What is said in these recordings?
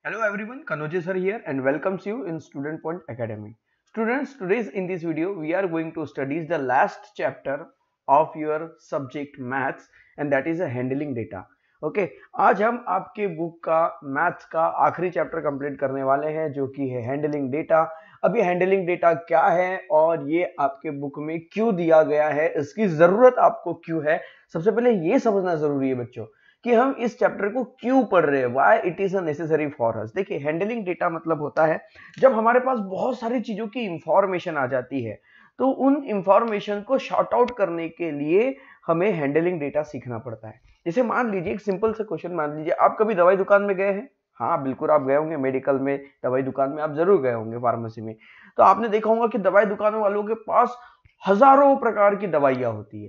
Hello everyone, Kanoji sir here and welcomes you in Student Point Academy. Students, today in this video we are going to study the last chapter of your subject maths and that is a handling data. Okay आज हम आपके book का maths का आखिरी chapter complete करने वाले हैं जो कि है हैंडलिंग डेटा। अब ये हैंडलिंग डेटा क्या है और ये आपके बुक में क्यों दिया गया है, इसकी जरूरत आपको क्यों है, सबसे पहले ये समझना जरूरी है बच्चों कि हम इस चैप्टर को क्यों पढ़ रहे हैं, why it is necessary for us. देखिए हैंडलिंग डेटा मतलब होता है जब हमारे पास बहुत सारी चीजों की इंफॉर्मेशन आ जाती है तो उन इंफॉर्मेशन को शॉर्ट आउट करने के लिए हमें हैंडलिंग डेटा सीखना पड़ता है। जैसे मान लीजिए एक सिंपल सा क्वेश्चन, मान लीजिए आप कभी दवाई दुकान में गए हैं। हाँ बिल्कुल आप गए होंगे, मेडिकल में दवाई दुकान में आप जरूर गए होंगे, फार्मेसी में। तो आपने देखा होगा कि दवाई दुकान वालों के पास हजारों प्रकार की दवाइयां होती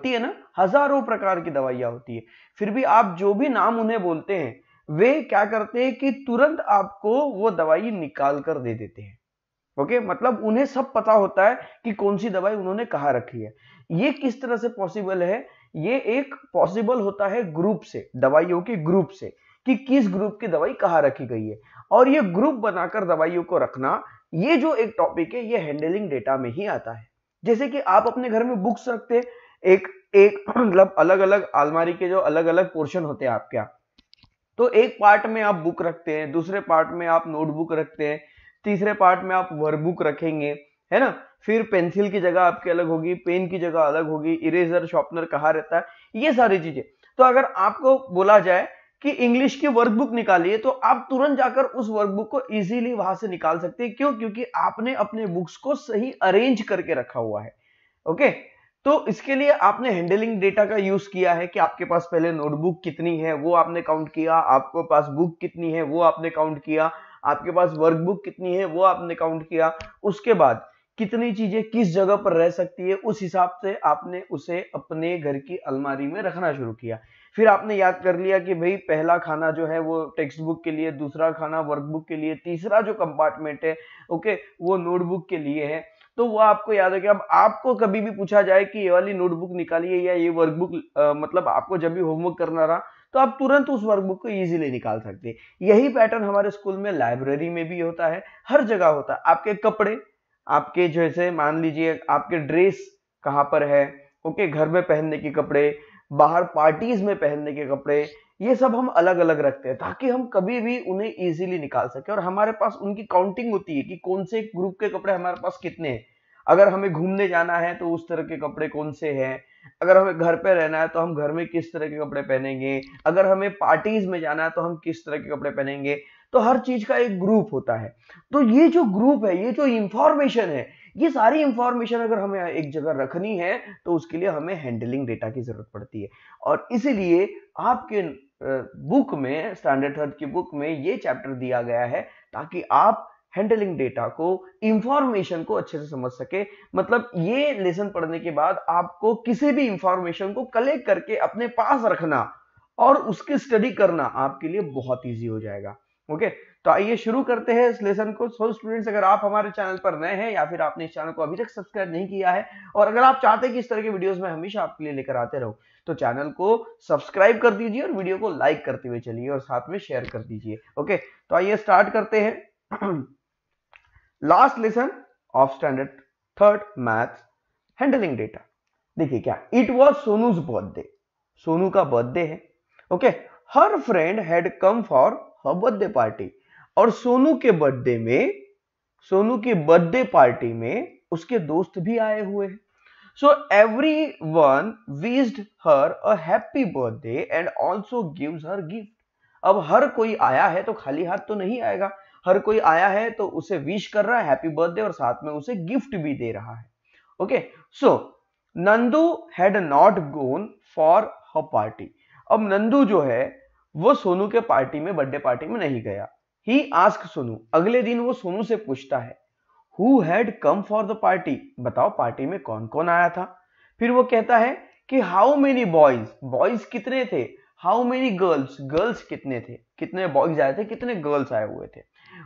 है ना, हजारों प्रकार की दवाइयां होती है। फिर भी आप जो भी नाम उन्हें बोलते हैं वे क्या करते हैं कि तुरंत आपको वो दवाई निकाल कर दे देते हैं। ओके मतलब उन्हें सब पता होता है कि कौन सी दवाई उन्होंने कहाँ रखी है। ये किस तरह से पॉसिबल है? ये एक पॉसिबल होता है ग्रुप से, दवाइयों के ग्रुप से, कि किस ग्रुप की दवाई कहाँ रखी गई है और ये ग्रुप बनाकर दवाइयों को रखना, ये जो एक टॉपिक है ये हैंडलिंग डेटा में ही आता है। जैसे कि आप अपने घर में बुक्स रखते हैं, एक एक मतलब अलग अलग अलमारी के जो अलग अलग पोर्शन होते हैं आपके यहाँ, तो एक पार्ट में आप बुक रखते हैं, दूसरे पार्ट में आप नोटबुक रखते हैं, तीसरे पार्ट में आप वर्कबुक रखेंगे, है ना। फिर पेंसिल की जगह आपकी अलग होगी, पेन की जगह अलग होगी, इरेजर शार्पनर कहाँ रहता है, ये सारी चीजें। तो अगर आपको बोला जाए कि इंग्लिश की वर्कबुक निकालिए तो आप तुरंत जाकर उस वर्कबुक को इजीली वहां से निकाल सकते हैं। क्यों? क्योंकि आपने अपने बुक्स को सही अरेंज करके रखा हुआ है। ओके तो इसके लिए आपने हैंडलिंग डेटा का यूज किया है कि आपके पास पहले नोटबुक कितनी है वो आपने काउंट किया, आपके पास बुक कितनी है वो आपने काउंट किया, आपके पास वर्कबुक कितनी है वो आपने काउंट किया, उसके बाद कितनी चीजें किस जगह पर रह सकती है उस हिसाब से आपने उसे अपने घर की अलमारी में रखना शुरू किया। फिर आपने याद कर लिया कि भाई पहला खाना जो है वो टेक्स्ट बुक के लिए, दूसरा खाना वर्कबुक के लिए, तीसरा जो कंपार्टमेंट है ओके वो नोटबुक के लिए है। तो वो आपको याद है कि अब आपको कभी भी पूछा जाए कि ये वाली नोटबुक निकालिए या ये वर्कबुक, मतलब आपको जब भी होमवर्क करना रहा तो आप तुरंत उस वर्कबुक को इजीली निकाल सकते हैं। यही पैटर्न हमारे स्कूल में लाइब्रेरी में भी होता है, हर जगह होता है। आपके कपड़े, आपके जैसे मान लीजिए आपके ड्रेस कहाँ पर है, ओके घर में पहनने के कपड़े, बाहर पार्टीज में पहनने के कपड़े, ये सब हम अलग अलग रखते हैं ताकि हम कभी भी उन्हें इजीली निकाल सके और हमारे पास उनकी काउंटिंग होती है कि कौन से ग्रुप के कपड़े हमारे पास कितने हैं। अगर हमें घूमने जाना है तो उस तरह के कपड़े कौन से हैं, अगर हमें घर पे रहना है तो हम घर में किस तरह के कपड़े पहनेंगे, अगर हमें पार्टीज में जाना है तो हम किस तरह के कपड़े पहनेंगे। तो हर चीज का एक ग्रुप होता है। तो ये जो ग्रुप है, ये जो इंफॉर्मेशन है, ये सारी इंफॉर्मेशन अगर हमें एक जगह रखनी है तो उसके लिए हमें हैंडलिंग डेटा की जरूरत पड़ती है। और इसीलिए आपके बुक में, स्टैंडर्ड थर्ड की बुक में ये चैप्टर दिया गया है ताकि आप हैंडलिंग डेटा को, इंफॉर्मेशन को अच्छे से समझ सके। मतलब ये लेसन पढ़ने के बाद आपको किसी भी इंफॉर्मेशन को कलेक्ट करके अपने पास रखना और उसकी स्टडी करना आपके लिए बहुत इजी हो जाएगा। ओके तो आइए शुरू करते हैं इस लेसन को। सो स्टूडेंट्स, अगर आप हमारे चैनल पर नए हैं या फिर आपने इस चैनल को अभी तक सब्सक्राइब नहीं किया है और अगर आप चाहते हैं कि इस तरह के वीडियोस में हमेशा आपके लिए लेकर आते रहो तो चैनल को सब्सक्राइब कर दीजिए और वीडियो को लाइक करते हुए चलिए और साथ में शेयर कर दीजिए। ओके तो आइए स्टार्ट करते हैं last lesson of standard third maths, handling data. देखिए क्या, इट वॉज सोनूज बर्थडे, सोनू का बर्थडे है। Okay her friend had come for her birthday party, और सोनू के बर्थडे में, सोनू की बर्थडे पार्टी में उसके दोस्त भी आए हुए हैं। So every one wished her a happy birthday and also gives her gift. अब हर कोई आया है तो खाली हाथ तो नहीं आएगा, हर कोई आया है तो उसे विश कर रहा है हैप्पी बर्थडे और साथ में उसे गिफ्ट भी दे रहा है। Okay so Nandu had not gone for her party. अब नंदू जो है वो सोनू के पार्टी में, बर्थडे पार्टी में नहीं गया। ही आस्क सोनू, अगले दिन वो सोनू से पूछता है who had come for the party, बताओ पार्टी में कौन कौन आया था। फिर वो कहता है कि हाउ मेनी बॉयज, बॉयज कितने थे, हाउ मेनी गर्ल्स, गर्ल्स कितने थे, कितने बॉयज आए थे, कितने गर्ल्स आए हुए थे।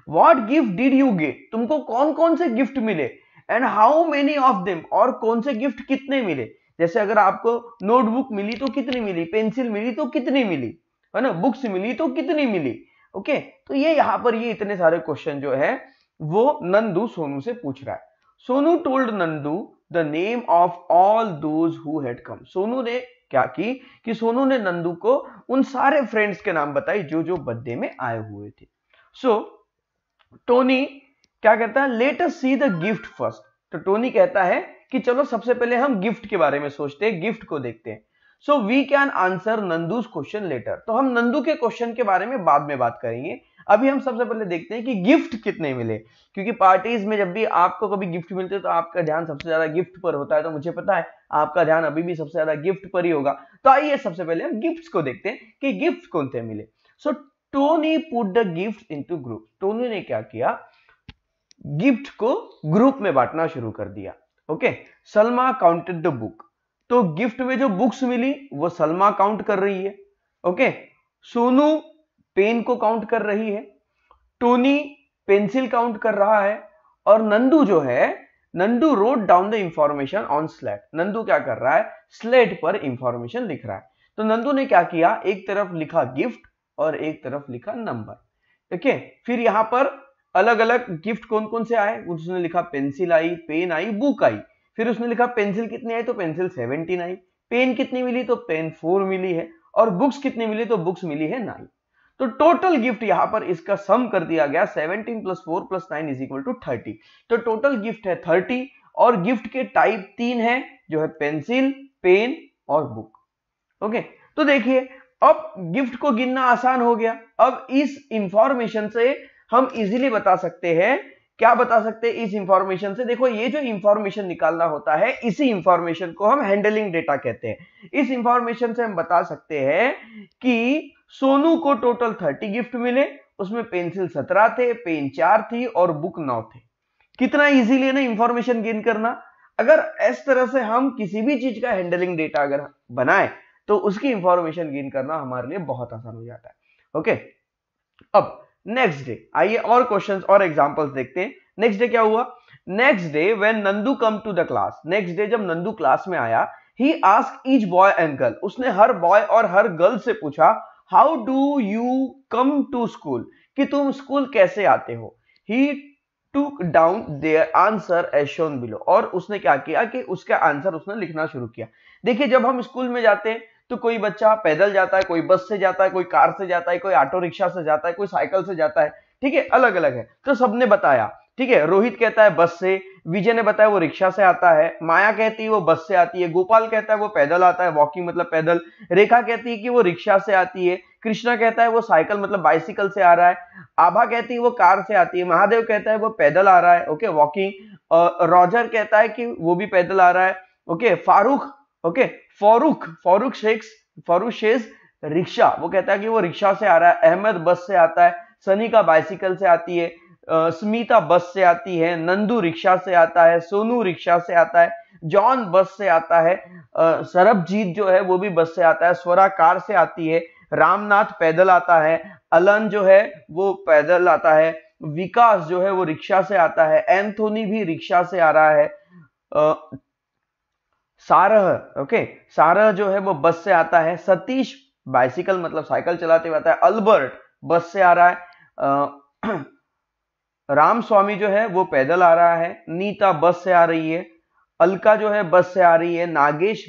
What gift did you get, तुमको कौन कौन से गिफ्ट मिले, and how many of them, और कौन से गिफ्ट कितने मिले। जैसे अगर आपको नोटबुक मिली तो कितनी मिली, पेंसिल मिली तो कितनी मिली, है ना, बुक्स मिली तो कितनी मिली, ओके, तो ये यहाँ पर ये इतने सारे क्वेश्चन जो है वो नंदू सोनू से पूछ रहा है। Sonu told Nandu the name of all those who had come. Sonu ने क्या की कि सोनू ने नंदू को उन सारे फ्रेंड्स के नाम बताई जो जो बर्थडे में आए हुए थे। सो टोनी क्या कहता है, let us see the gift first. तो टोनी कहता है कि चलो सबसे पहले हम गिफ्ट के बारे में सोचते हैं, गिफ्ट को देखते हैं। So we can answer Nandu's question later. तो हम नंदू के क्वेश्चन के बारे में बाद में बात करेंगे, अभी हम सबसे पहले देखते हैं कि गिफ्ट कितने मिले। क्योंकि पार्टीज में जब भी आपको कभी गिफ्ट मिलते हैं तो आपका ध्यान सबसे ज्यादा गिफ्ट पर होता है, तो मुझे पता है आपका ध्यान अभी भी सबसे ज्यादा गिफ्ट पर ही होगा। तो आइए सबसे पहले हम गिफ्ट्स को देखते हैं कि गिफ्ट कौन से मिले। So Tony put the gift into group. Tony ने क्या किया, गिफ्ट को ग्रुप में बांटना शुरू कर दिया। Okay, Salma counted the book. तो गिफ्ट में जो बुक्स मिली वो सलमा काउंट कर रही है। ओके, सोनू पेन को काउंट कर रही है, टोनी पेंसिल काउंट कर रहा है, और नंदू जो है, Nandu wrote down the information on slate. Nandu क्या कर रहा है, स्लेट पर इंफॉर्मेशन लिख रहा है। तो नंदू ने क्या किया, एक तरफ लिखा गिफ्ट और एक तरफ लिखा नंबर। ओके, फिर यहां पर अलग अलग गिफ्ट कौन कौन से आए, उसने लिखा पेंसिल आई, पेन आई, बुक आई। फिर उसने लिखा पेंसिल कितनी आई, तो पेंसिल 17 आई। पेन कितनी मिली, तो पेन 4 मिली है। और बुक्स कितनी मिली, तो बुक्स मिली है 9। तो टोटल गिफ्ट यहां पर इसका सम कर दिया गया 17 + 4 + 9 = 30। तो टोटल गिफ्ट है 30, और गिफ्ट के टाइप 3 है, जो है पेंसिल, पेन और बुक। ओके, तो देखिए अब गिफ्ट को गिनना आसान हो गया। अब इस इंफॉर्मेशन से हम इजीली बता सकते हैं, क्या बता सकते हैं इस इंफॉर्मेशन से, देखो ये जो इंफॉर्मेशन निकालना होता है, इसी इंफॉर्मेशन को हम हैंडलिंग डेटा कहते हैं। इस इंफॉर्मेशन से हम बता सकते हैं कि सोनू को टोटल 30 गिफ्ट मिले, उसमें पेंसिल 17 थे, पेन 4 थी और बुक 9 थे। कितना इजीली है ना इंफॉर्मेशन गेन करना। अगर इस तरह से हम किसी भी चीज का हैंडलिंग डेटा अगर बनाए तो उसकी इंफॉर्मेशन गेन करना हमारे लिए बहुत आसान हो जाता है। ओके, अब नेक्स्ट डे आइए और क्वेश्चंस और एग्जांपल्स देखते हैं। नेक्स्ट डे क्या हुआ, next day when Nandu come to the class. Next day जब नंदू क्लास में आया, he asked each boy and girl. उसने हर बॉय और हर गर्ल से पूछा, how do you come to school, कि तुम स्कूल कैसे आते हो। He took down their answer as shown below. और उसने क्या किया कि उसका आंसर उसने लिखना शुरू किया। देखिए जब हम स्कूल में जाते हैं तो कोई बच्चा पैदल जाता है, कोई बस से जाता है, कोई कार से जाता है, कोई ऑटो रिक्शा से जाता है, कोई साइकिल से जाता है। ठीक है, अलग अलग है। तो सबने बताया, ठीक है, रोहित कहता है बस से, विजय ने बताया वो रिक्शा से आता है, माया कहती है वो बस से आती है, गोपाल कहता है वो पैदल आता है, वॉकिंग मतलब पैदल, रेखा कहती है कि वो रिक्शा से आती है, कृष्णा कहता है वो साइकिल मतलब बाइसिकल से आ रहा है, आभा कहती है वो कार से आती है, महादेव कहता है वो पैदल आ रहा है, ओके वॉकिंग, रॉजर कहता है कि वो भी पैदल आ रहा है, okay Farooq, okay Farooq Shaikh rickshaw, वो कहता है कि वो रिक्शा से आ रहा है, अहमद बस से आता है, सनिका बाइसिकल से आती है, स्मिता बस से आती है, नंदू रिक्शा से आता है, सोनू रिक्शा से आता है, जॉन बस से आता है, सरबजीत जो है वो भी बस से आता है, स्वरा कार से आती है, रामनाथ पैदल आता है, अलन जो है वो पैदल आता है, विकास जो है वो रिक्शा से आता है, एंथोनी भी रिक्शा से आ रहा है, सारह, ओके सारह जो है वो बस से आता है, सतीश बाइसिकल मतलब साइकिल चलाते हुए आता है, अल्बर्ट बस से आ रहा है, राम स्वामी जो है वो पैदल आ रहा है, नीता बस से आ रही है, अलका जो है बस से आ रही है, नागेश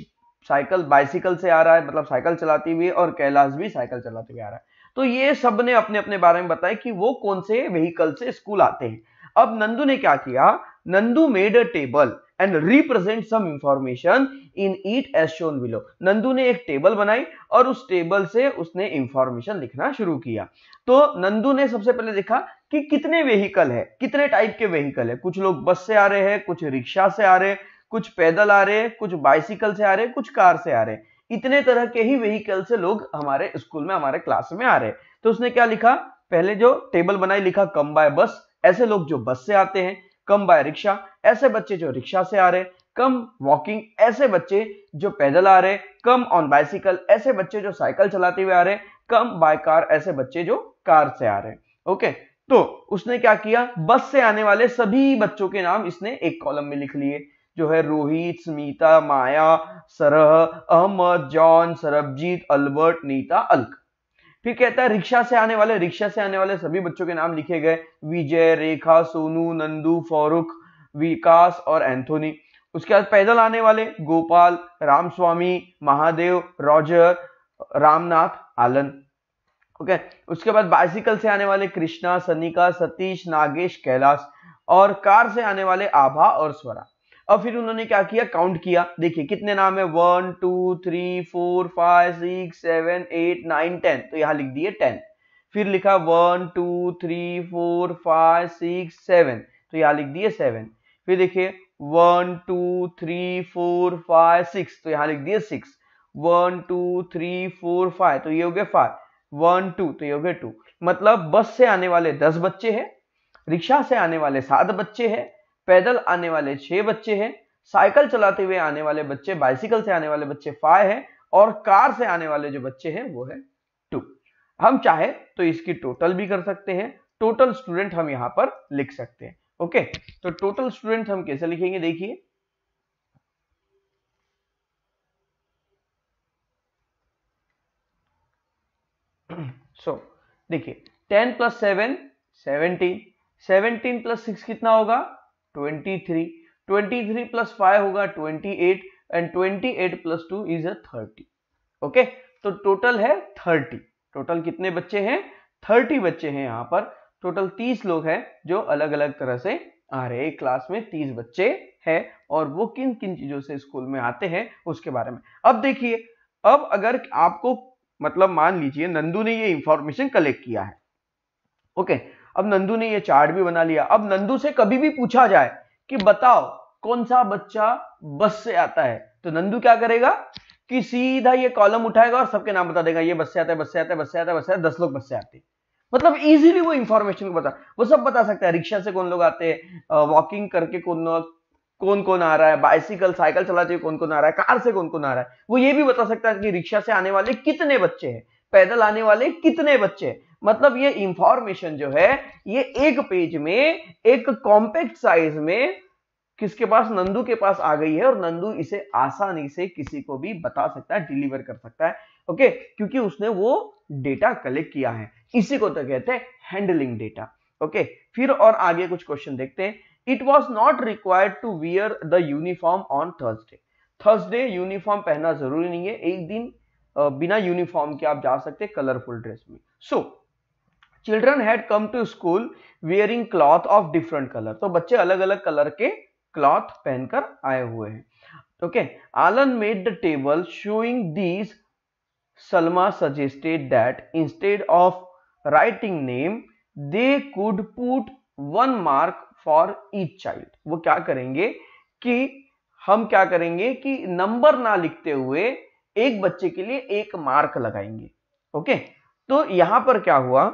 बाइसिकल से आ रहा है मतलब साइकिल चलाती हुई, और कैलाश भी साइकिल चलाते हुए आ रहा है। तो ये सब ने अपने अपने बारे में बताया कि वो कौन से व्हीकल से स्कूल आते हैं। अब नंदू ने क्या किया, Nandu made a table and represent some information in it as shown below. Nandu ने एक टेबल बनाई और उस टेबल से उसने इंफॉर्मेशन लिखना शुरू किया। तो नंदू ने सबसे पहले देखा कि कितने व्हीकल है, कितने टाइप के व्हीकल है, कुछ लोग बस से आ रहे हैं, कुछ रिक्शा से आ रहे हैं, कुछ पैदल आ रहे हैं, कुछ बाइसिकल से आ रहे हैं, कुछ कार से आ रहे हैं। इतने तरह के ही व्हीकल से लोग हमारे स्कूल में हमारे क्लास में आ रहे हैं। तो उसने क्या लिखा, पहले जो टेबल बनाई लिखा कम बाय बस, ऐसे लोग जो बस से आते हैं, कम बाय रिक्शा, ऐसे बच्चे जो रिक्शा से आ रहे हैं, कम वॉकिंग, ऐसे बच्चे जो पैदल आ रहे हैं, कम ऑन बाइसिकल, ऐसे बच्चे जो साइकिल चलाते हुए आ रहे हैं, कम बाय कार, ऐसे बच्चे जो कार से आ रहे हैं। ओके, तो उसने क्या किया, बस से आने वाले सभी बच्चों के नाम इसने एक कॉलम में लिख लिए, जो है रोहित, स्मिता, माया, सरह, अहमद, जॉन, सरबजीत, अल्बर्ट, नीता, अलक। फिर कहता है रिक्शा से आने वाले सभी बच्चों के नाम लिखे गए, विजय, रेखा, सोनू, नंदू, फारूक, विकास और एंथोनी। उसके बाद पैदल आने वाले Gopal, Ramaswami, Mahadev, Roger, Ramnath, Alan. Okay, उसके बाद बाइसिकल से आने वाले कृष्णा, सनिका, सतीश, नागेश, कैलाश, और कार से आने वाले आभा और स्वरा। अब फिर उन्होंने क्या किया, काउंट किया। देखिए कितने नाम है, 1 2 3 4 5 6 7 8 9 10, तो यहां लिख दिए 10। फिर लिखा 1 2 3 4 5 6 7, तो यहां लिख दिए 7। फिर देखिए 1 2 3 4 5 6, तो यहां लिख दिए 6। 1 2 3 4 5, तो ये हो गए 5। 1 2, तो ये हो गए 2। मतलब बस से आने वाले 10 बच्चे हैं, रिक्शा से आने वाले 7 बच्चे हैं, पैदल आने वाले 6 बच्चे हैं, साइकिल चलाते हुए आने वाले बच्चे, बाइसिकल से आने वाले बच्चे 5 हैं, और कार से आने वाले जो बच्चे हैं वो है 2। हम चाहे तो इसकी टोटल भी कर सकते हैं, टोटल स्टूडेंट हम यहां पर लिख सकते हैं। ओके, तो टोटल स्टूडेंट हम कैसे लिखेंगे, देखिए देखिए 10 प्लस 7 17, 17 प्लस 6 कितना होगा 23, 23 प्लस 5 होगा 28, एंड 28 प्लस 2 इज 30। ओके, तो टोटल है 30। टोटल कितने बच्चे हैं, 30 बच्चे हैं यहाँ पर। टोटल 30 लोग हैं जो अलग अलग तरह से आ रहे हैं। एक क्लास में 30 बच्चे हैं, और वो किन किन चीजों से स्कूल में आते हैं उसके बारे में। अब देखिए, अब अगर आपको मतलब मान लीजिए नंदू ने ये इंफॉर्मेशन कलेक्ट किया है। ओके, अब नंदू ने ये चार्ट भी बना लिया। अब नंदू से कभी भी पूछा जाए कि बताओ कौन सा बच्चा बस से आता है, तो नंदू क्या करेगा कि सीधा ये कॉलम उठाएगा और सबके नाम बता देगा, ये बस से आता है, बस से आता है, बस से आता है, बस से आता है, 10 लोग बस से आते हैं। मतलब इजीली वो इंफॉर्मेशन को वो सब बता सकता है। रिक्शा से कौन लोग आते हैं, वॉकिंग करके कौन कौन आ रहा है, बाइसिकल साइकिल चलाते हुए कौन कौन आ रहा है, कार से कौन कौन आ रहा है। वो ये भी बता सकता है कि रिक्शा से आने वाले कितने बच्चे हैं, पैदल आने वाले कितने बच्चे हैं। मतलब ये इंफॉर्मेशन जो है ये एक पेज में, एक कॉम्पैक्ट साइज में किसके पास, नंदू के पास आ गई है, और नंदू इसे आसानी से किसी को भी बता सकता है, डिलीवर कर सकता है। ओके, क्योंकि उसने वो डेटा कलेक्ट किया है। इसी को तो कहते हैं हैंडलिंग डेटा। ओके, फिर और आगे कुछ क्वेश्चन देखते हैं। It was not required to wear the uniform on Thursday. Thursday uniform पहनना जरूरी नहीं है, एक दिन बिना यूनिफॉर्म के आप जा सकते हैं कलरफुल ड्रेस में। So children had come to school wearing cloth of different colour. तो बच्चे अलग अलग कलर के क्लॉथ पहनकर आए हुए हैं। Okay, Alan made the table showing these. Salma suggested that instead of writing name they could put 1 mark for each child. वो क्या करेंगे कि हम क्या करेंगे कि नंबर ना लिखते हुए एक बच्चे के लिए 1 मार्क लगाएंगे। ओके, तो यहां पर क्या हुआ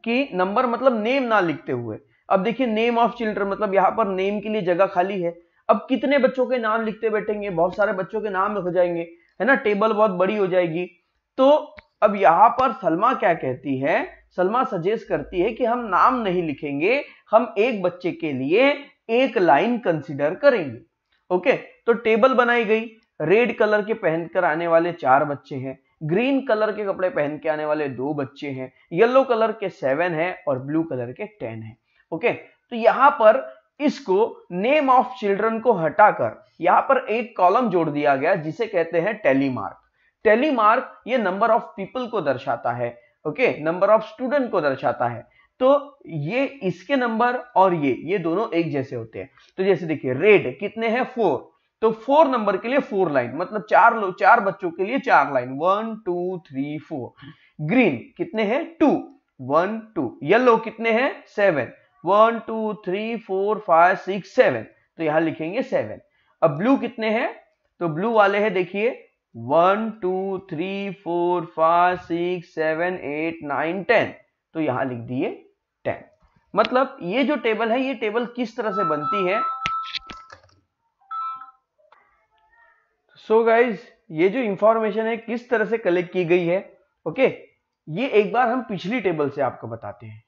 कि नंबर मतलब नेम ना लिखते हुए। अब देखिए नेम ऑफ चिल्ड्रन मतलब यहां पर नेम के लिए जगह खाली है। अब कितने बच्चों के नाम लिखते बैठेंगे, बहुत सारे बच्चों के नाम हो जाएंगे, है ना, टेबल बहुत बड़ी हो जाएगी। तो अब यहां पर सलमा क्या कहती है, सलमा सजेस्ट करती है कि हम नाम नहीं लिखेंगे, हम एक बच्चे के लिए 1 लाइन कंसीडर करेंगे। ओके, तो टेबल बनाई गई। रेड कलर के पहनकर आने वाले 4 बच्चे हैं, ग्रीन कलर के कपड़े पहन के आने वाले 2 बच्चे हैं, येलो कलर के 7 हैं, और ब्लू कलर के 10 हैं। ओके, तो यहां पर इसको नेम ऑफ चिल्ड्रन को हटाकर यहां पर एक कॉलम जोड़ दिया गया जिसे कहते हैं टेली मार्क। टेली मार्क ये नंबर ऑफ पीपल को दर्शाता है। ओके, नंबर ऑफ स्टूडेंट को दर्शाता है। तो ये इसके नंबर और ये दोनों एक जैसे होते हैं। तो जैसे देखिए रेड कितने हैं 4, तो 4 नंबर के लिए 4 लाइन, मतलब 4 बच्चों के लिए 4 लाइन, 1 2 3 4। ग्रीन कितने हैं 2, 1 2। येलो कितने हैं 7, 1 2 3 4 5 6 7, तो यहां लिखेंगे 7। अब ब्लू कितने हैं, तो ब्लू वाले हैं देखिए 1 2 3 4 5 6 7 8 9 10, तो यहां लिख दिए 10। मतलब ये जो टेबल है, ये टेबल किस तरह से बनती है। सो गाइज, ये जो इंफॉर्मेशन है किस तरह से कलेक्ट की गई है। ओके, ये एक बार हम पिछली टेबल से आपको बताते हैं।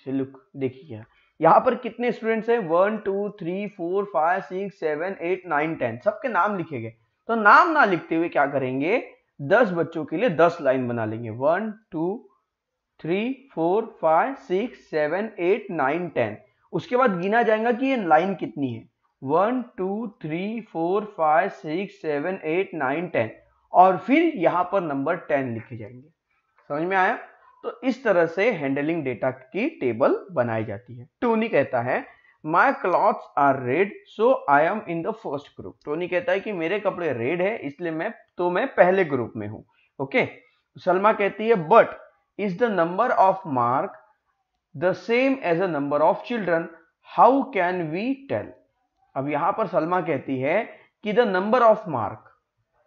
लुक देखिए यहां पर कितने स्टूडेंट्स हैं 1 2 3 4 5 6 7 8 9 10, सबके नाम लिखे गए। तो नाम ना लिखते हुए क्या करेंगे, 10 बच्चों के लिए 10 लाइन बना लेंगे। 1 2 3 4 5 6 7 8 9 10। उसके बाद गिना जाएगा कि ये लाइन कितनी है। 1 2 3 4 5 6 7 8 9 10 और फिर यहां पर नंबर 10 लिखे जाएंगे। समझ में आया? तो इस तरह से हैंडलिंग डेटा की टेबल बनाई जाती है। टोनी कहता है my clothes are red so I am in the first group. टोनी कहता है कि मेरे कपड़े रेड है इसलिए मैं पहले ग्रुप में हूं। ओके। सलमा कहती है but is the number of mark the same as a number of children how can we tell. अब यहां पर सलमा कहती है कि द नंबर ऑफ मार्क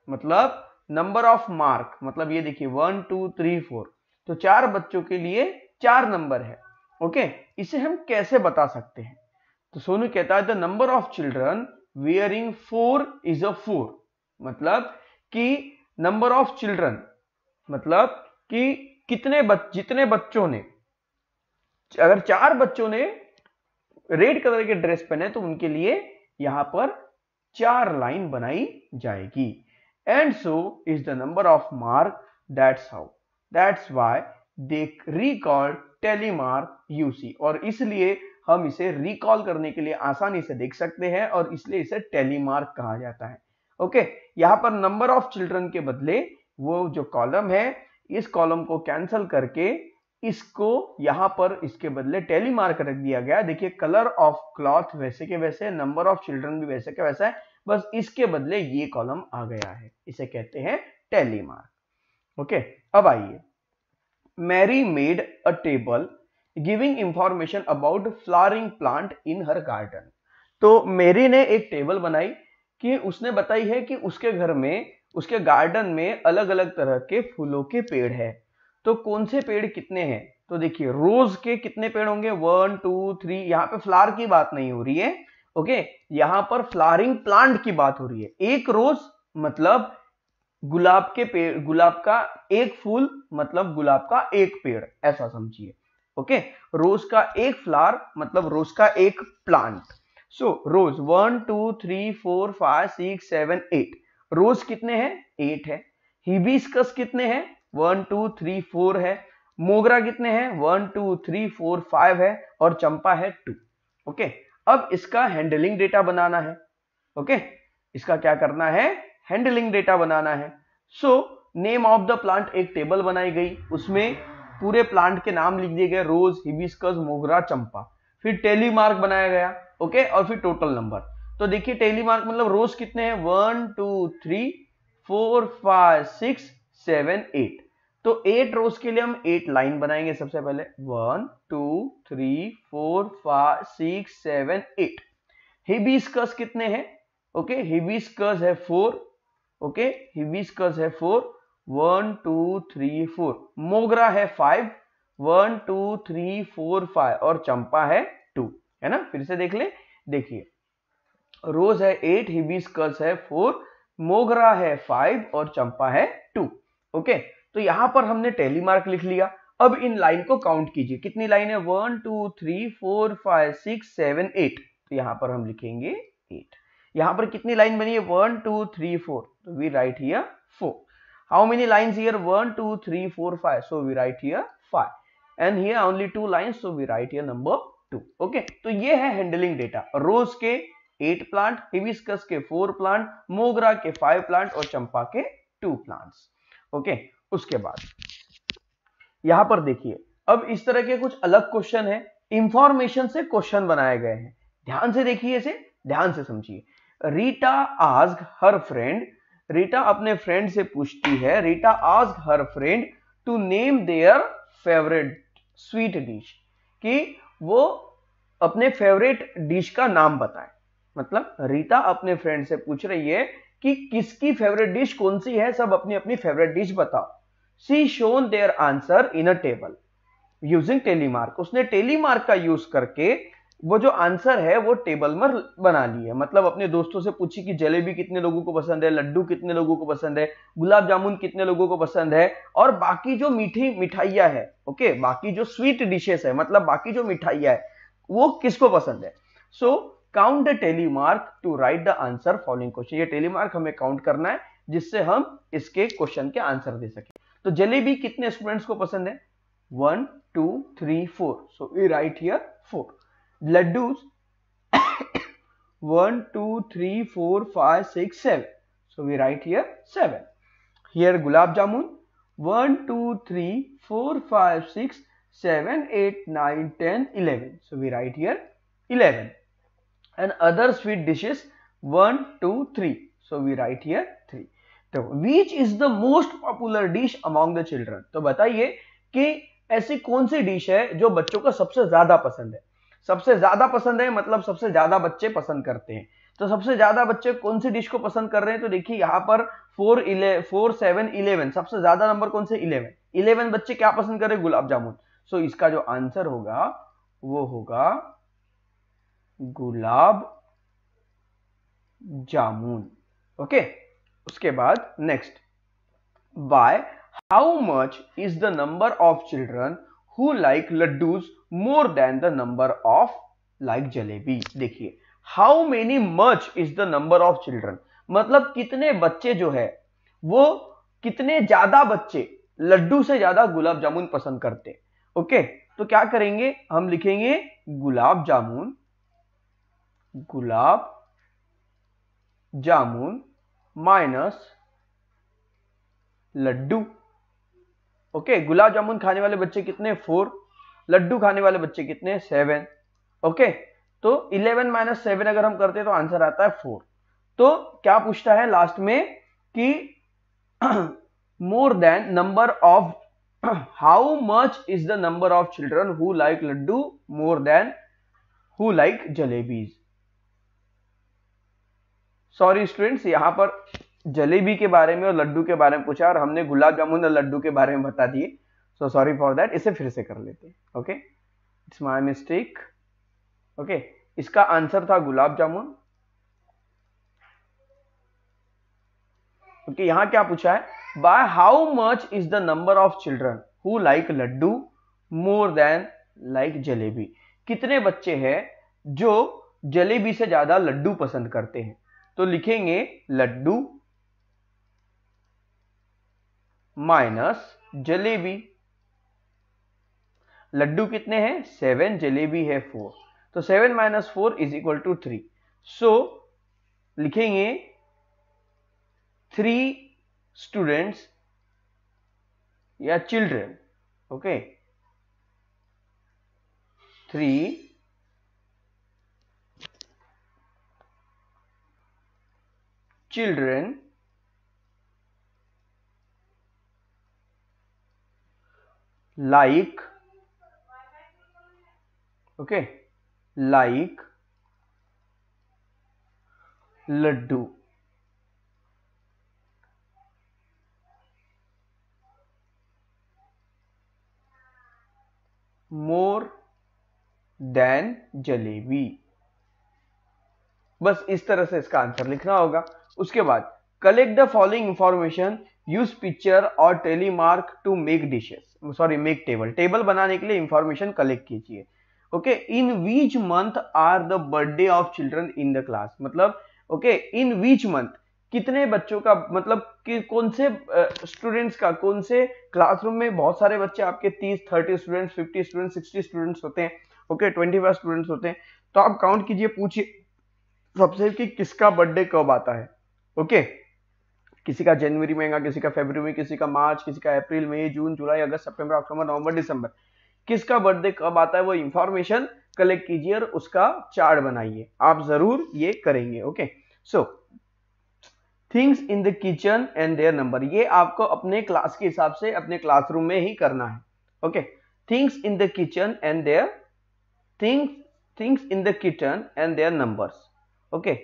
मतलब नंबर ऑफ मार्क मतलब ये देखिए 1 2 3 4 तो 4 बच्चों के लिए 4 नंबर है। ओके। इसे हम कैसे बता सकते हैं? तो सोनू कहता है the number of children wearing 4 is a 4। मतलब कि नंबर ऑफ चिल्ड्रन मतलब कि जितने बच्चों ने, अगर 4 बच्चों ने रेड कलर के ड्रेस पहने तो उनके लिए यहां पर 4 लाइन बनाई जाएगी। And so is the number of mark that's why they recall tally mark you see. और इसलिए हम इसे रिकॉल करने के लिए आसानी से देख सकते हैं और इसलिए इसे टेलीमार्क कहा जाता है। ओके। यहां पर नंबर ऑफ चिल्ड्रन के बदले वो जो कॉलम है इस कॉलम को कैंसिल करके इसको यहां पर इसके बदले टेलीमार्क रख दिया गया। देखिए कलर ऑफ क्लॉथ वैसे के वैसे, नंबर ऑफ चिल्ड्रन भी वैसे के वैसा है, बस इसके बदले ये कॉलम आ गया है। इसे कहते हैं टेलीमार्क। ओके। अब आइए Mary made a table giving information about flowering plant in her garden. तो मैरी ने एक टेबल बनाई कि उसने बताई है कि उसके घर में, उसके गार्डन में अलग अलग तरह के फूलों के पेड़ है। तो कौन से पेड़ कितने हैं? तो देखिए रोज के कितने पेड़ होंगे 1 2 3। यहाँ पे फ्लावर की बात नहीं हो रही है। ओके। यहाँ पर फ्लावरिंग प्लांट की बात हो रही है। एक रोज मतलब गुलाब के पेड़, गुलाब का एक फूल मतलब गुलाब का एक पेड़, ऐसा समझिए। ओके। रोज का एक फ्लावर मतलब रोज का एक प्लांट। सो रोज 1 2 3 4 5 6 7 8। रोज कितने हैं? 8 है। हिबिस्कस कितने हैं? 1 2 3 4 है। मोगरा कितने हैं? 1 2 3 4 5 है और चंपा है 2। ओके। अब इसका हैंडलिंग डेटा बनाना है। ओके। इसका क्या करना है? हैंडलिंग डेटा बनाना है। So name of the plant एक टेबल बनाई गई, उसमें पूरे प्लांट के नाम लिख दिए गए, रोज, हिबिस्कस, मोगरा, चंपा। फिर टेलीमार्क बनाया गया। ओके। और फिर टोटल नंबर। तो देखिए टेलीमार्क मतलब रोज कितने हैं 1 2 3 4 5 6 7 8। तो 8 रोज के लिए हम 8 लाइन बनाएंगे। सबसे पहले 1 2 3 4 5 6 7 8। हिबिस्कस कितने हैं? ओके। हिबिस्कस है 4। ओके। हिबिस्कस है 4 1 2 3 4। मोगरा है 5 1 2 3 4 5 और चंपा है 2, है ना। फिर से देख ले। देखिए रोज है 8, हिबिस्कस है 4, मोगरा है 5 और चंपा है 2। ओके। तो यहां पर हमने टेलीमार्क लिख लिया। अब इन लाइन को काउंट कीजिए, कितनी लाइन है 1 2 3 4 5 6 7 8। तो यहां पर हम लिखेंगे 8। यहां पर कितनी लाइन बनी है 1 2 3 4। तो we right here 4। How many lines here 1 2 3 4 5। So we right here 5 and here only 2 lines. So we right here number 2। Okay. तो ये है हैंडलिंग डेटा। रोज के 8 प्लांट, हिबिस्कस के 4 प्लांट, मोगरा के 5 प्लांट और चंपा के 2 प्लांट्स। ओके। उसके बाद यहां पर देखिए अब इस तरह के कुछ अलग क्वेश्चन है, इंफॉर्मेशन से क्वेश्चन बनाए गए हैं। ध्यान से देखिए, इसे ध्यान से समझिए। Rita asked her friend, Rita अपने फ्रेंड से पूछती है, Rita asked her friend to name their favourite sweet dish, कि वो अपने फेवरेट डिश का नाम बताए। मतलब रीता अपने फ्रेंड से पूछ रही है कि किसकी फेवरेट डिश कौन सी है, सब अपनी अपनी फेवरेट डिश बताओ। She shown their answer in a table using tally mark. उसने टेलीमार्क का यूज करके वो जो आंसर है वो टेबल में बना ली है। मतलब अपने दोस्तों से पूछी कि जलेबी कितने लोगों को पसंद है, लड्डू कितने लोगों को पसंद है, गुलाब जामुन कितने लोगों को पसंद है, और बाकी जो मीठी मिठाइयां है, ओके, बाकी जो स्वीट डिशेस है, मतलब बाकी जो मिठाइयां है वो किसको पसंद है। So count the tally mark to write the answer following question. ये टेलीमार्क हमें काउंट करना है जिससे हम इसके क्वेश्चन के आंसर दे सके। तो जलेबी कितने स्टूडेंट्स को पसंद है? 1 2 3 4, so we right here 4. Laddus 1 2 3 4 5 6 7, so we write here 7. Here gulab jamun 1 2 3 4 5 6 7 8 9 10 11, so we write here 11. And other sweet dishes 1 2 3, so we write here 3. तो which is the most popular dish among the children? तो बताइए कि ऐसी कौन सी dish है जो बच्चों को सबसे ज्यादा पसंद है? सबसे ज्यादा पसंद है मतलब सबसे ज्यादा बच्चे पसंद करते हैं। तो सबसे ज्यादा बच्चे कौन सी डिश को पसंद कर रहे हैं? तो देखिए यहाँ पर 4 7 11, सबसे ज्यादा नंबर कौन से? 11 बच्चे क्या पसंद कर रहे हैं? गुलाब जामुन। सो इसका जो आंसर होगा वो होगा गुलाब जामुन। ओके, उसके बाद next, bye how much is the number of children who like laddus more than the number of like jalebi. देखिए how many much is the number of children, मतलब कितने बच्चे जो है वो कितने ज्यादा बच्चे लड्डू से ज्यादा गुलाब जामुन पसंद करते हैं। ओके, तो क्या करेंगे, हम लिखेंगे गुलाब जामुन माइनस लड्डू। ओके, गुलाब जामुन खाने वाले बच्चे कितने? 4, लड्डू खाने वाले बच्चे कितने? 7। ओके, तो 11 माइनस 7 अगर हम करते हैं तो आंसर आता है 4। तो क्या पूछता है लास्ट में कि more than number of, how much is the number of children who like laddu more than who like jalebis. Sorry students, यहां पर जलेबी के बारे में और लड्डू के बारे में पूछा और हमने गुलाब जामुन और लड्डू के बारे में बता दिए। सो सॉरी फॉर दैट, इसे फिर से कर लेते हैं। Okay, it's my mistake. Okay, इसका आंसर था गुलाब जामुन। ओके, यहां क्या पूछा है? By how much is the number of children who like laddu more than like jalebi. कितने बच्चे हैं जो जलेबी से ज्यादा लड्डू पसंद करते हैं? तो लिखेंगे लड्डू माइनस जलेबी। लड्डू कितने हैं? 7, जलेबी है 4, तो 7 माइनस 4 इज इक्वल टू 3। सो लिखेंगे 3 स्टूडेंट्स या children. Okay, 3 children like, okay, like laddu more than jalebi. बस इस तरह से इसका आंसर लिखना होगा। उसके बाद collect the following information, use picture और tally mark to make dishes, sorry make table. Table बनाने के लिए इंफॉर्मेशन कलेक्ट कीजिए। Okay, in which month are the birthday of children in the class, मतलब ओके इन विच मंथ कितने बच्चों का, मतलब कि कौन से स्टूडेंट्स का, कौन से क्लासरूम में बहुत सारे बच्चे आपके 30-30 स्टूडेंट्स, 50 स्टूडेंट्स, 60 स्टूडेंट्स होते हैं। ओके, 25 स्टूडेंट्स होते हैं। तो आप काउंट कीजिए, पूछिए सबसे कि किसका बर्थडे कब आता है। ओके, किसी का जनवरी में आएगा, किसी का फरवरी में, किसी का मार्च, किसी का अप्रैल, मई, जून, जुलाई, अगस्त, सितंबर, अक्टूबर, नवंबर, दिसंबर, किसका बर्थडे कब आता है वो इंफॉर्मेशन कलेक्ट कीजिए और उसका चार्ट बनाइए। आप जरूर ये करेंगे। Okay, so things in the kitchen and their number, ये आपको अपने क्लास के हिसाब से अपने क्लासरूम में ही करना है। Okay, things in the kitchen and their things in the kitchen and their numbers. Okay,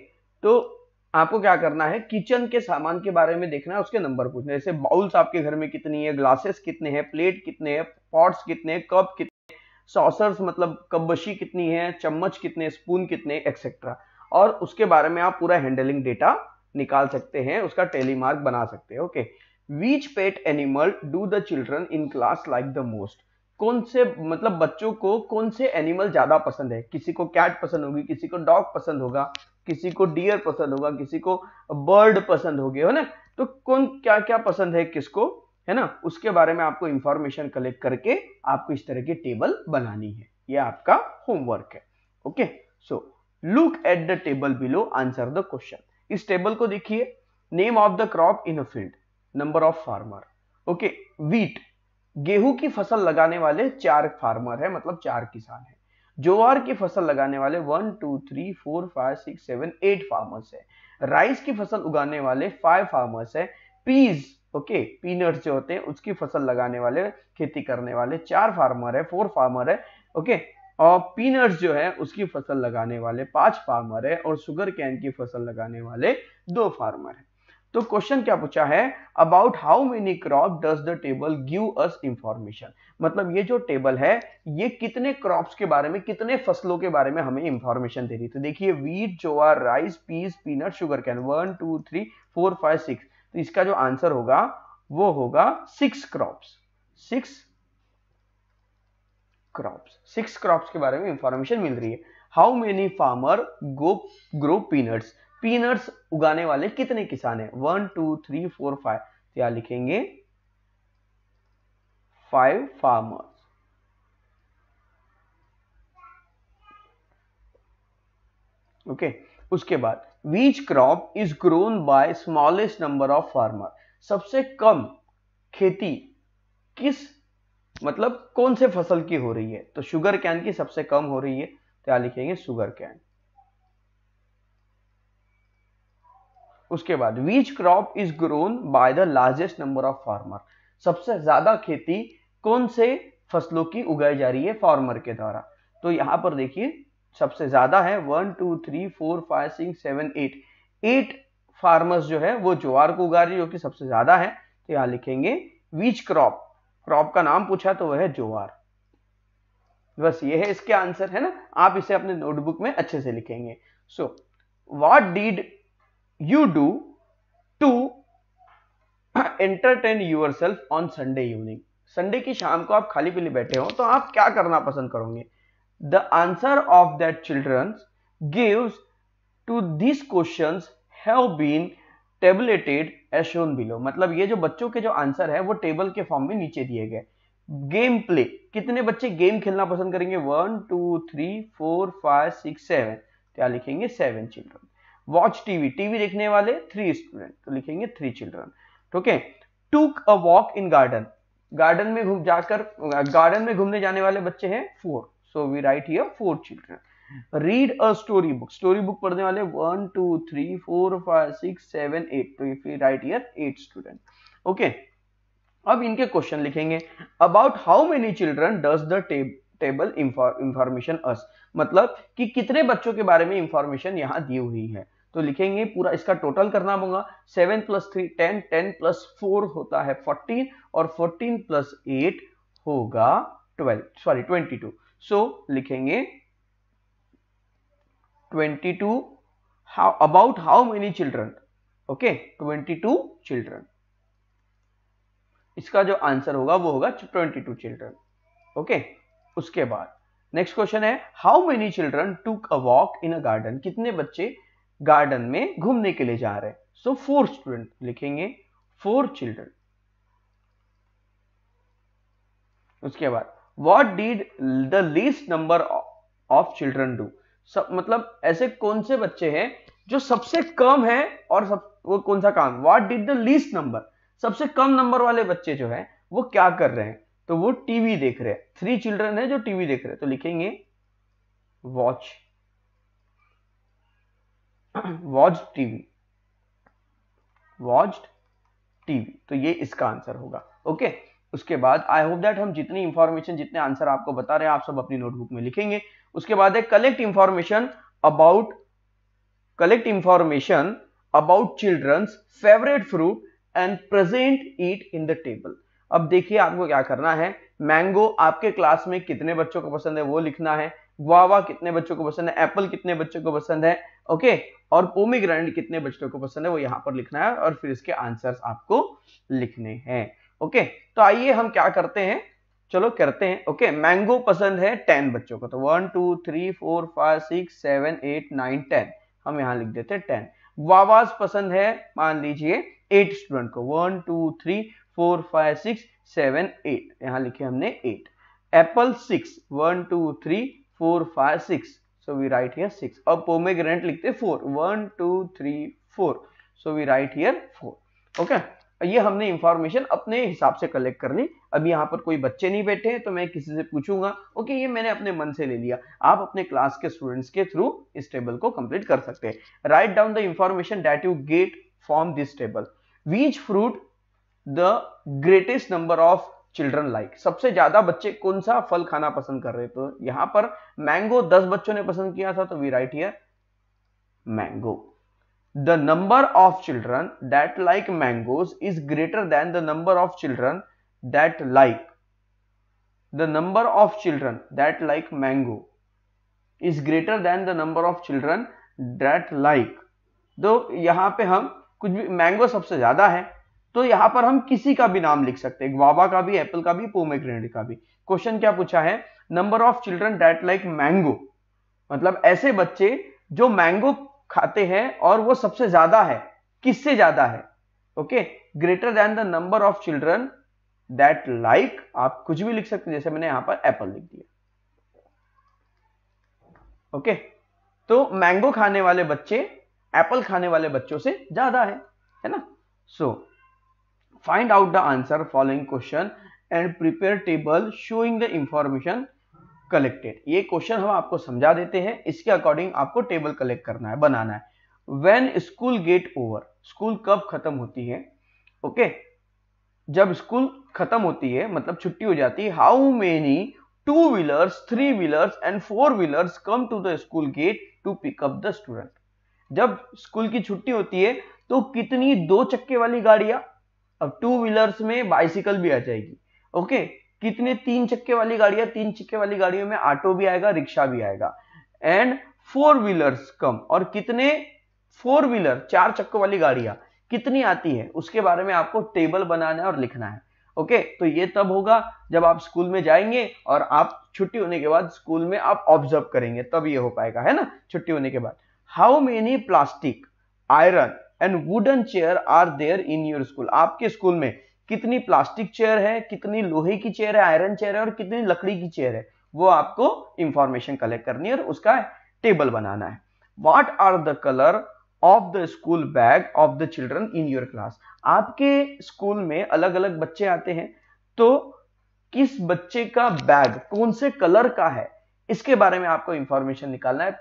तो आपको क्या करना है, किचन के सामान के बारे में देखना है, उसके नंबर पूछना है। जैसे बाउल्स आपके घर में कितनी है, ग्लासेस कितने हैं, प्लेट कितने हैं, पॉट्स कितने हैं, कप कितने, सॉसर्स मतलब कपबशी कितनी है, चम्मच कितने, स्पून कितने, एक्सेट्रा। और उसके बारे में आप पूरा हैंडलिंग डेटा निकाल सकते हैं, उसका टेलीमार्क बना सकते हैं। Okay, which pet animal do the children in class like the most, कौन से मतलब बच्चों को कौन से एनिमल ज्यादा पसंद है। किसी को कैट पसंद होगी, किसी को डॉग पसंद होगा, किसी को डियर पसंद होगा, किसी को बर्ड पसंद होगी, है ना। तो कौन क्या क्या पसंद है किसको, है ना, उसके बारे में आपको इंफॉर्मेशन कलेक्ट करके आपको इस तरह की टेबल बनानी है। ये आपका होमवर्क है। Okay, so look at the table below, answer the question. इस टेबल को देखिए। Name of the crop in a field, number of farmer. Okay, wheat, गेहूं की फसल लगाने वाले 4 फार्मर है, मतलब 4 किसान है। ज्वार की फसल लगाने वाले 1 2 3 4 5 6 7 8 फार्मर्स है। राइस की फसल उगाने वाले 5 फार्मर्स है। पीज, ओके, पीनट्स जो होते हैं उसकी फसल लगाने वाले, खेती करने वाले 4 फार्मर है, 4 फार्मर है। ओके, और पीनट्स जो है उसकी फसल लगाने वाले 5 फार्मर है, और शुगर कैन की फसल लगाने वाले 2 फार्मर है। तो क्वेश्चन क्या पूछा है, about how many crop does the table give us information. मतलब ये जो टेबल है ये कितने क्रॉप्स के बारे में, कितने फसलों के बारे में हमें इंफॉर्मेशन दे रही है। तो देखिए, wheat, jowar, rice, peas, peanut, sugar cane, 1 2 3 4 5 6। तो इसका जो आंसर होगा वो होगा 6 क्रॉप्स। 6 क्रॉप्स के बारे में इंफॉर्मेशन मिल रही है। How many farmer grow peanuts, peanuts उगाने वाले कितने किसान हैं, 1 2 3 4 5। तो यहां लिखेंगे 5 फार्मर्स। ओके, उसके बाद which crop is grown by smallest number of farmer, सबसे कम खेती किस, मतलब कौन से फसल की हो रही है। तो शुगर कैन की सबसे कम हो रही है, तो यहां लिखेंगे शुगर कैन। उसके बाद which crop is grown by the largest number of farmer, सबसे ज्यादा खेती कौन से फसलों की उगाई जा रही है फार्मर के द्वारा। तो यहां पर देखिए सबसे ज्यादा है 1 2 3 4 5 6 7 8, 8 फार्मर्स जो है वो ज्वार को उगा रही है, जो कि सबसे ज्यादा है। तो यहां लिखेंगे व्हिच क्रॉप, क्रॉप का नाम पूछा तो वह है ज्वार। बस ये है इसके आंसर, है ना। आप इसे अपने नोटबुक में अच्छे से लिखेंगे। So what did you do to entertain yourself on Sunday evening, Sunday की शाम को आप खाली पीली बैठे हो तो आप क्या करना पसंद करोगे। The answer of that children gives to these questions have been tabulated as shown below, मतलब ये जो बच्चों के जो आंसर है वो टेबल के फॉर्म में नीचे दिए गए। गेम प्ले, कितने बच्चे गेम खेलना पसंद करेंगे, 1 2 3 4 5 6 7। क्या लिखेंगे, 7 चिल्ड्रन। वॉच टीवी, टीवी देखने वाले 3 स्टूडेंट, तो लिखेंगे 3 children. Okay, took a walk in garden, garden में घूमने जाने वाले बच्चे हैं 4, so we right here 4 children. Read a story book, story book पढ़ने वाले 1 2 3 4 5 6 7 8, तो we right here 8 student. Okay, अब इनके क्वेश्चन लिखेंगे। About how many children does the table information us, मतलब कि कितने बच्चों के बारे में इंफॉर्मेशन यहां दी हुई है। तो लिखेंगे पूरा इसका टोटल करना होगा, 7 + 3 10, 10 + 4 होता है 14, और 14 + 8 होगा 22। सो लिखेंगे 22। About how many children, okay, 22 children. इसका जो आंसर होगा वो होगा 22 चिल्ड्रन। ओके, उसके बाद नेक्स्ट क्वेश्चन है, हाउ मेनी चिल्ड्रन टूक a walk in a garden, कितने बच्चे गार्डन में घूमने के लिए जा रहे हैं। सो 4 स्टूडेंट, लिखेंगे 4 चिल्ड्रन। उसके बाद what did the least number of children do, सब मतलब ऐसे कौन से बच्चे हैं जो सबसे कम है, और वो कौन सा काम, what did the least number, सबसे कम नंबर वाले बच्चे जो है वो क्या कर रहे हैं। तो वो टीवी देख रहे हैं, 3 चिल्ड्रन है जो टीवी देख रहे हैं, तो लिखेंगे वॉच टीवी, वॉच्ड टीवी। तो ये इसका आंसर होगा। ओके, उसके बाद आई होप दैट हम जितनी इंफॉर्मेशन, जितने आंसर आपको बता रहे हैं आप सब अपनी नोटबुक में लिखेंगे। उसके बाद है collect information about children's favourite fruit and present it in the table. अब देखिए आपको क्या करना है, मैंगो आपके क्लास में कितने बच्चों को पसंद है वो लिखना है, गुआवा कितने बच्चों को पसंद है, एप्पल कितने बच्चों को पसंद है, ओके, और पोमीग्रेनेट कितने बच्चों को पसंद है वो यहां पर लिखना है, और फिर इसके आंसर्स आपको लिखने हैं। ओके, तो आइए हम क्या करते हैं, चलो करते हैं। ओके, मैंगो पसंद है 10 बच्चों को, तो 1 2 3 4 5 6 7 8 9 10, हम यहां लिख देते हैं 10। गुआवास पसंद है मान लीजिए 8 स्टूडेंट को, 1 2 3 4 5 6 7 8, यहां लिखे हमने 8. Apple 6, 1 2 3 4 5 6, so we write here 6. अब पोमेग्रेनेट लिखते 4, 1 2 3 4, so we write here 4. Okay, ये हमने इंफॉर्मेशन अपने हिसाब से कलेक्ट कर ली. अभी यहाँ पर कोई बच्चे नहीं बैठे हैं तो मैं किसी से पूछूंगा. ओके, ये मैंने अपने मन से ले लिया. आप अपने क्लास के स्टूडेंट्स के थ्रू इस टेबल को कंप्लीट कर सकते हैं. Write down the information that you get from this table. Which fruit the greatest number of children like. सबसे ज्यादा बच्चे कौन सा फल खाना पसंद कर रहे. तो यहां पर मैंगो 10 बच्चों ने पसंद किया था, तो we right here mango. The number of children that like mangoes is greater than the number of children that like. The number of children that like mango is greater than the number of children that like. तो यहां पे हम कुछ भी, mango सबसे ज्यादा है तो यहां पर हम किसी का भी नाम लिख सकते हैं, ग्वावा का भी, एप्पल का भी, पोमेग्रेनेट का भी. क्वेश्चन क्या पूछा है, number of children that like mango, मतलब ऐसे बच्चे जो मैंगो खाते हैं और वो सबसे ज्यादा है, किससे ज्यादा है. Okay, greater than the number of children that like, आप कुछ भी लिख सकते हैं, जैसे मैंने यहां पर एप्पल लिख दिया. ओके, तो मैंगो खाने वाले बच्चे एप्पल खाने वाले बच्चों से ज्यादा है ना. So find out the answer following question and prepare table showing the information collected. ये क्वेश्चन हम आपको समझा देते हैं, इसके अकॉर्डिंग आपको टेबल कलेक्ट करना है, बनाना है. When school get over, school कब खत्म होती है. ओके, जब स्कूल खत्म होती है मतलब छुट्टी हो जाती है. How many 2 wheelers 3 wheelers and 4 wheelers come to the school gate to pick up the student. जब स्कूल की छुट्टी होती है तो कितनी 2 चक्के वाली गाड़ियां, अब 2 व्हीलर्स में बाइसिकल भी आ जाएगी. ओके, कितने 3 चक्के वाली गाड़ियां, 3 चक्के वाली गाड़ियों में ऑटो भी आएगा, रिक्शा भी आएगा. एंड 4 व्हीलर्स कम, और कितने 4 व्हीलर 4 चक्कों वाली गाड़ियां कितनी आती है, उसके बारे में आपको टेबल बनाना है और लिखना है. ओके, तो ये तब होगा जब आप स्कूल में जाएंगे और आप छुट्टी होने के बाद स्कूल में आप ऑब्जर्व करेंगे, तब ये हो पाएगा, है ना, छुट्टी होने के बाद. How many plastic, iron and wooden chair are there in your school. आपके स्कूल में कितनी प्लास्टिक चेयर है, कितनी लोहे की चेयर है, आयरन चेयर है, और कितनी लकड़ी की चेयर है, वो आपको इंफॉर्मेशन कलेक्ट करनी है और उसका टेबल बनाना है. What are the colour of the school bag of the children in your class. आपके स्कूल में अलग अलग बच्चे आते हैं, तो किस बच्चे का बैग कौन से कलर का है, इसके बारे में आपको इंफॉर्मेशन निकालना है.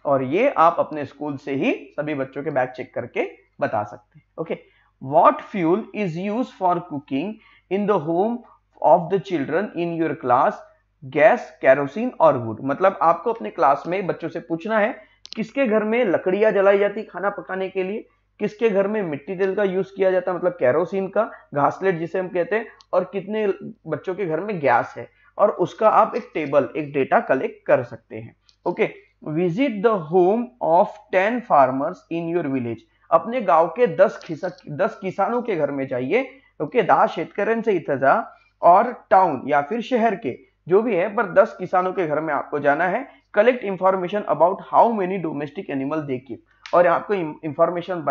और ये आप अपने स्कूल से ही सभी बच्चों के बैग चेक करके बता सकते हैं. Okay, What fuel is used for cooking in the home of the children in your class? Gas, kerosene और वुड. मतलब आपको अपने क्लास में बच्चों से पूछना है किसके घर में लकड़ियां जलाई जाती खाना पकाने के लिए, किसके घर में मिट्टी तेल का यूज किया जाता मतलब केरोसिन का, घासलेट जिसे हम कहते हैं, और कितने बच्चों के घर में गैस है, और उसका आप एक टेबल, एक डेटा कलेक्ट कर सकते हैं. Okay, visit the home of 10 farmers in your village. अपने गांव के 10 किसानों के घर में जाइए. ओके, 10 शेतकऱ्यांचे इथं जा, और टाउन या फिर शहर के जो भी है, पर 10 किसानों के घर में आपको जाना है. Collect information about how many domestic animal they keep. और आपको इंफॉर्मेशन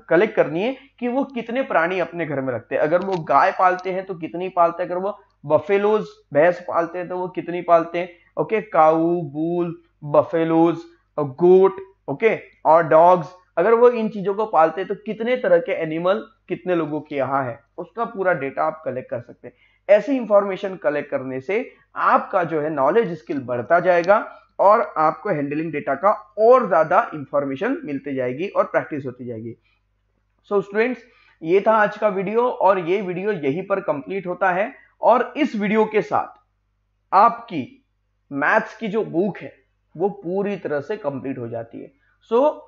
कलेक्ट करनी है कि वो कितने प्राणी अपने घर में रखते हैं. अगर वो गाय पालते हैं तो कितनी पालते हैं, अगर वो बफेलोज भैंस पालते हैं तो वो कितनी पालते हैं. ओके, काऊ, बुल, बफेलोज, गोट, ओके, और डॉग्स, अगर वो इन चीजों को पालते हैं तो कितने तरह के एनिमल कितने लोगों के यहाँ है, उसका पूरा डेटा आप कलेक्ट कर सकते हैं. ऐसी इंफॉर्मेशन कलेक्ट करने से आपका जो है नॉलेज स्किल बढ़ता जाएगा और आपको हैंडलिंग डेटा का और ज्यादा इंफॉर्मेशन मिलती जाएगी और प्रैक्टिस होती जाएगी. सो स्टूडेंट्स, ये था आज का वीडियो और ये वीडियो यहीं पर कंप्लीट होता है. और इस वीडियो के साथ आपकी मैथ्स की जो बुक है वो पूरी तरह से कंप्लीट हो जाती है. सो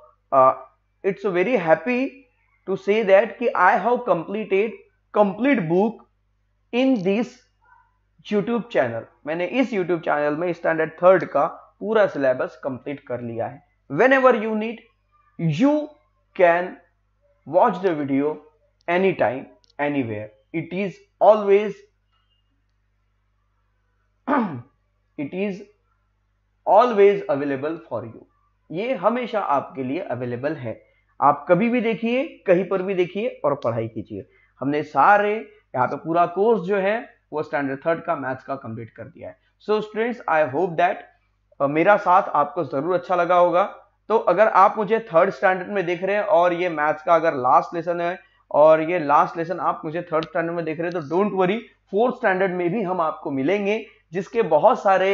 it's very happy to say that कि I have completed complete book in this YouTube channel. मैंने इस YouTube चैनल में स्टैंडर्ड 3rd का पूरा सिलेबस कंप्लीट कर लिया है. Whenever you need, you can watch the video anytime, anywhere. It is always available for you. ये हमेशा आपके लिए अवेलेबल है. आप कभी भी देखिए, कहीं पर भी देखिए और पढ़ाई कीजिए। हमने सारे यहाँ पे पूरा कोर्स जो है वो स्टैंडर्ड 3 का मैथ्स का कंप्लीट कर दिया है। So students, I hope that मेरा साथ आपको जरूर अच्छा लगा होगा। तो अगर आप मुझे 3rd स्टैंडर्ड में देख रहे हैं और ये मैथ्स का अगर लास्ट लेसन है और ये लास्ट लेसन आप मुझे 3rd स्टैंडर्ड में देख रहे हैं, तो डोंट वरी, 4th स्टैंडर्ड में भी हम आपको मिलेंगे, जिसके बहुत सारे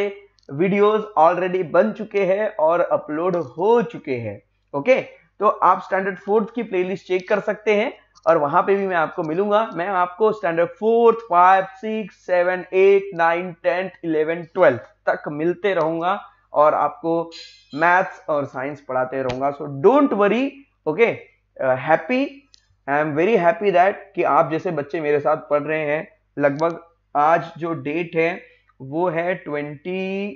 वीडियोस ऑलरेडी बन चुके हैं और अपलोड हो चुके हैं। ओके, तो आप स्टैंडर्ड 4th की प्लेलिस्ट चेक कर सकते हैं और वहां पे भी मैं आपको मिलूंगा। मैं आपको स्टैंडर्ड 4th, 5, 6, 7, 8, 9, 10th, 11, 12th तक मिलते रहूंगा और आपको मैथ्स और साइंस पढ़ाते रहूंगा। So don't worry, okay, happy, I am very happy that कि आप जैसे बच्चे मेरे साथ पढ़ रहे हैं। लगभग आज जो डेट है वो है 21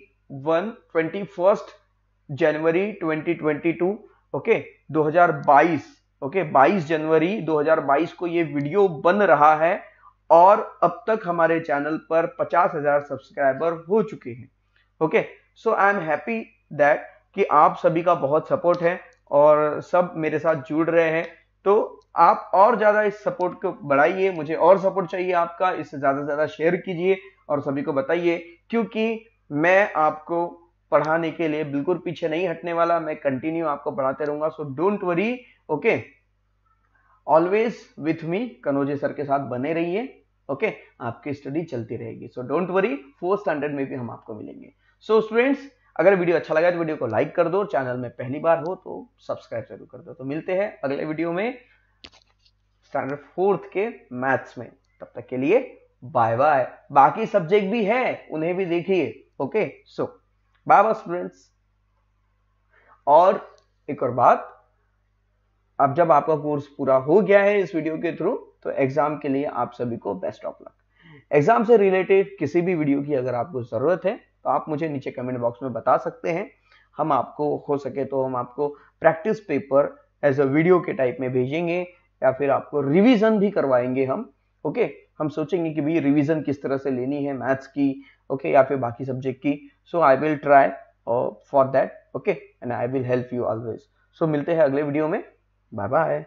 जनवरी 2022, ओके, 2022, ओके, 22 जनवरी 2022 को ये वीडियो बन रहा है और अब तक हमारे चैनल पर 50,000 सब्सक्राइबर हो चुके हैं। Okay, so I am happy that कि आप सभी का बहुत सपोर्ट है और सब मेरे साथ जुड़ रहे हैं। तो आप और ज्यादा इस सपोर्ट को बढ़ाइए, मुझे और सपोर्ट चाहिए आपका, इससे ज्यादा से ज्यादा शेयर कीजिए और सभी को बताइए, क्योंकि मैं आपको पढ़ाने के लिए बिल्कुल पीछे नहीं हटने वाला, मैं कंटिन्यू आपको पढ़ाते रहूंगा। So don't worry, okay, always with me, Kanoje sir के साथ बने रहिए। ओके, आपकी स्टडी चलती रहेगी। So don't worry, 4th standard में भी हम आपको मिलेंगे। सो स्टूडेंट्स, अगर वीडियो अच्छा लगा तो वीडियो को लाइक कर दो, चैनल में पहली बार हो तो सब्सक्राइब जरूर कर दो। तो मिलते हैं अगले वीडियो में स्टैंडर्ड 4th के मैथ्स में। तब तक के लिए बाय बाय। बाकी सब्जेक्ट भी है, उन्हें भी देखिए। ओके, सो बाय बाय स्टूडेंट्स। और एक और बात, अब जब आपका कोर्स पूरा हो गया है इस वीडियो के थ्रू, तो एग्जाम के लिए आप सभी को बेस्ट ऑफ लक। एग्जाम से रिलेटेड किसी भी वीडियो की अगर आपको जरूरत है तो आप मुझे नीचे कमेंट बॉक्स में बता सकते हैं। हम आपको हो सके तो हम आपको practice paper as a video के टाइप में भेजेंगे या फिर आपको रिवीजन भी करवाएंगे हम। ओके, हम सोचेंगे कि भाई रिवीजन किस तरह से लेनी है मैथ्स की, ओके, या फिर बाकी सब्जेक्ट की। So I will try for that, okay, and I will help you always. सो मिलते हैं अगले वीडियो में। Bye bye.